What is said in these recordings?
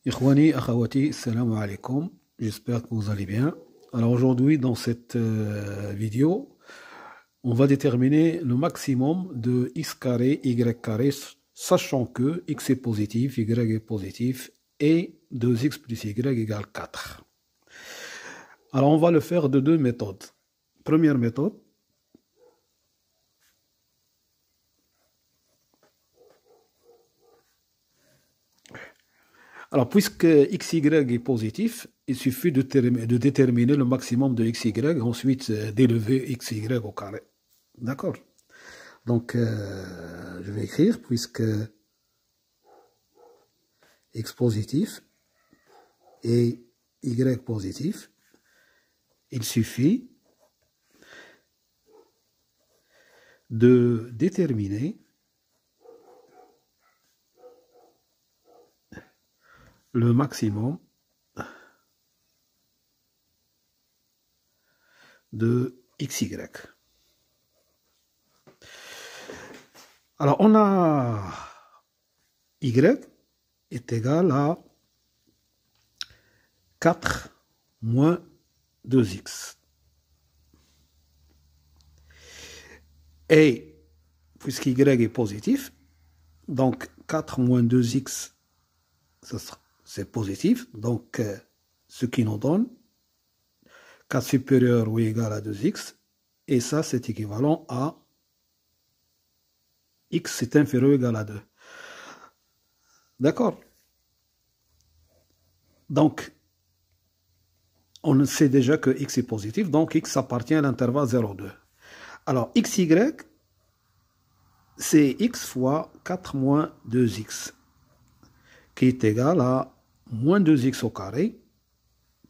Ikhwani, akhawati, salam alaikum. J'espère que vous allez bien. Alors aujourd'hui, dans cette vidéo, on va déterminer le maximum de x carré, y carré, sachant que x est positif, y est positif, et 2x plus y égale 4. Alors on va le faire de deux méthodes. Première méthode, alors, puisque xy est positif, il suffit de déterminer le maximum de xy, ensuite d'élever xy au carré. D'accord? Donc, je vais écrire, puisque x positif et y positif, il suffit de déterminer le maximum de xy. Alors, on a y est égal à 4 moins 2x. Et puisqu'y est positif, donc 4 moins 2x, c'est positif. Donc, ce qui nous donne 4 supérieur ou égal à 2x. Et ça, c'est équivalent à x est inférieur ou égal à 2. D'accord? Donc, on sait déjà que x est positif, donc x appartient à l'intervalle 0,2. Alors, xy, c'est x fois 4 moins 2x, qui est égal à moins 2x au carré,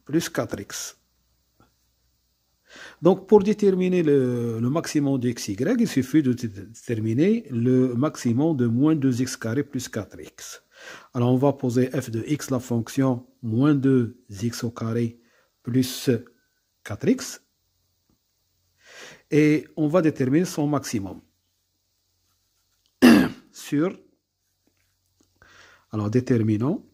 plus 4x. Donc, pour déterminer le maximum de xy, il suffit de déterminer le maximum de moins 2x carré plus 4x. Alors, on va poser f de x, la fonction moins 2x au carré plus 4x. Et on va déterminer son maximum. Sur, alors déterminons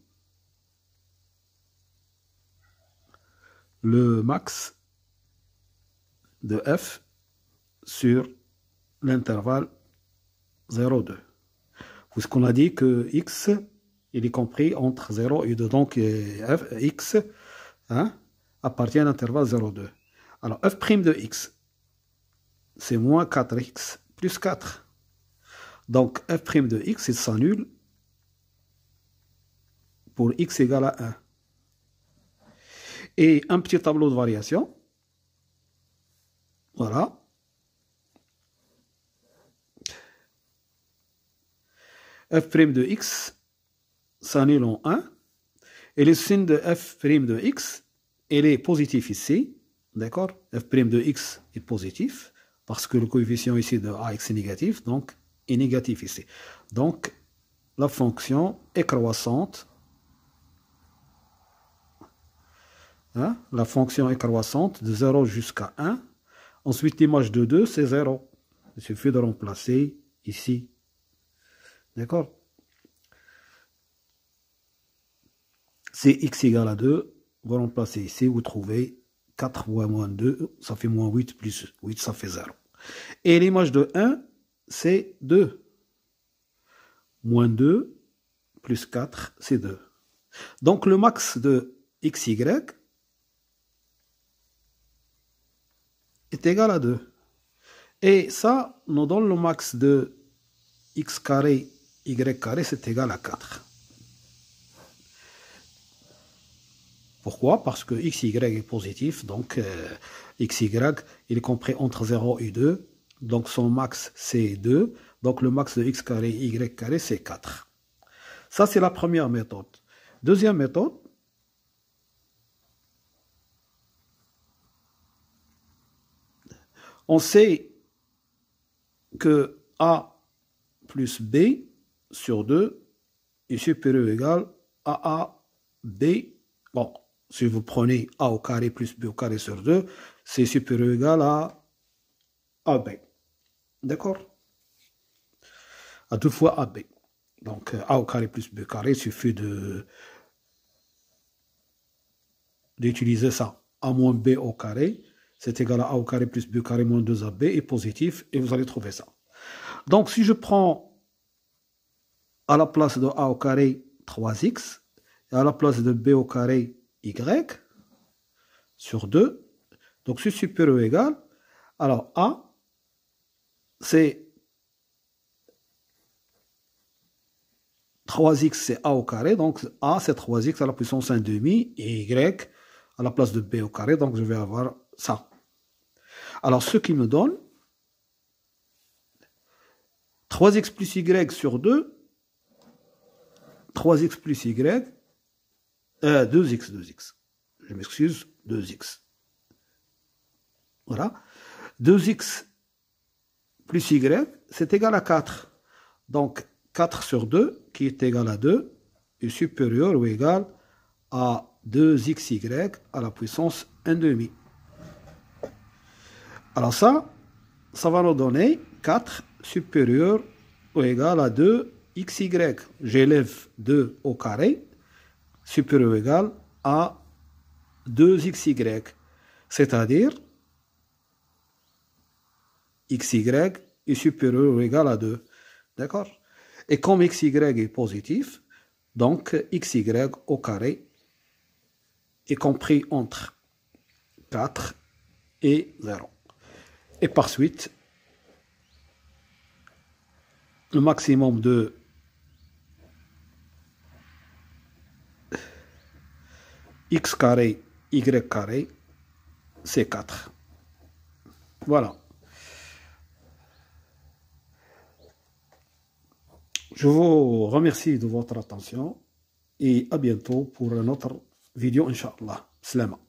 le max de f sur l'intervalle 0,2. Puisqu'on a dit que x, il est compris entre 0 et 2. Donc, x appartient à l'intervalle 0,2. Alors, f' de x, c'est moins 4x plus 4. Donc, f' de x, il s'annule pour x égale à 1. Et un petit tableau de variation. Voilà. f' de x s'annule en 1. Et le signe de f' de x, il est positif ici. D'accord? f' de x est positif. Parce que le coefficient ici de ax est négatif. Donc, est négatif ici. Donc, la fonction est croissante. La fonction est croissante de 0 jusqu'à 1. Ensuite, l'image de 2, c'est 0. Il suffit de remplacer ici. D'accord? C'est x égale à 2. Vous remplacez ici, vous trouvez 4 fois moins 2, ça fait moins 8, plus 8, ça fait 0. Et l'image de 1, c'est 2. Moins 2, plus 4, c'est 2. Donc, le max de xy est égal à 2. Et ça nous donne le max de x carré, y carré, c'est égal à 4. Pourquoi? Parce que xy est positif, donc xy, il est compris entre 0 et 2. Donc son max, c'est 2. Donc le max de x carré, y carré, c'est 4. Ça, c'est la première méthode. Deuxième méthode, on sait que a plus b sur 2 est supérieur ou égal à a, b. Bon, si vous prenez a au carré plus b au carré sur 2, c'est supérieur ou égal à ab. D'accord? À 2 fois ab. Donc a au carré plus b au carré, il suffit de d'utiliser ça. A moins B au carré, c'est égal à A au carré plus B au carré moins 2AB est positif et vous allez trouver ça. Donc si je prends à la place de A au carré 3x et à la place de B au carré Y sur 2, donc c'est supérieur ou égal, alors A c'est 3x c'est A au carré, donc A c'est 3x à la puissance 1,5 et Y à la place de B au carré, donc je vais avoir ça. Alors ce qui me donne 3x plus Y sur 2, 3x plus Y, 2x, je m'excuse, 2x. Voilà. 2x plus Y, c'est égal à 4. Donc 4 sur 2, qui est égal à 2, est supérieur ou égal à 2xy à la puissance 1,5. Alors ça va nous donner 4 supérieur ou égal à 2xy. J'élève 2 au carré, supérieur ou égal à 2xy. C'est-à-dire, xy est supérieur ou égal à 2. D'accord? Et comme xy est positif, donc xy au carré est compris entre 4 et 0. Et par suite, le maximum de x carré, y carré, c'est 4. Voilà. Je vous remercie de votre attention et à bientôt pour une autre vidéo, Inch'Allah. Slama.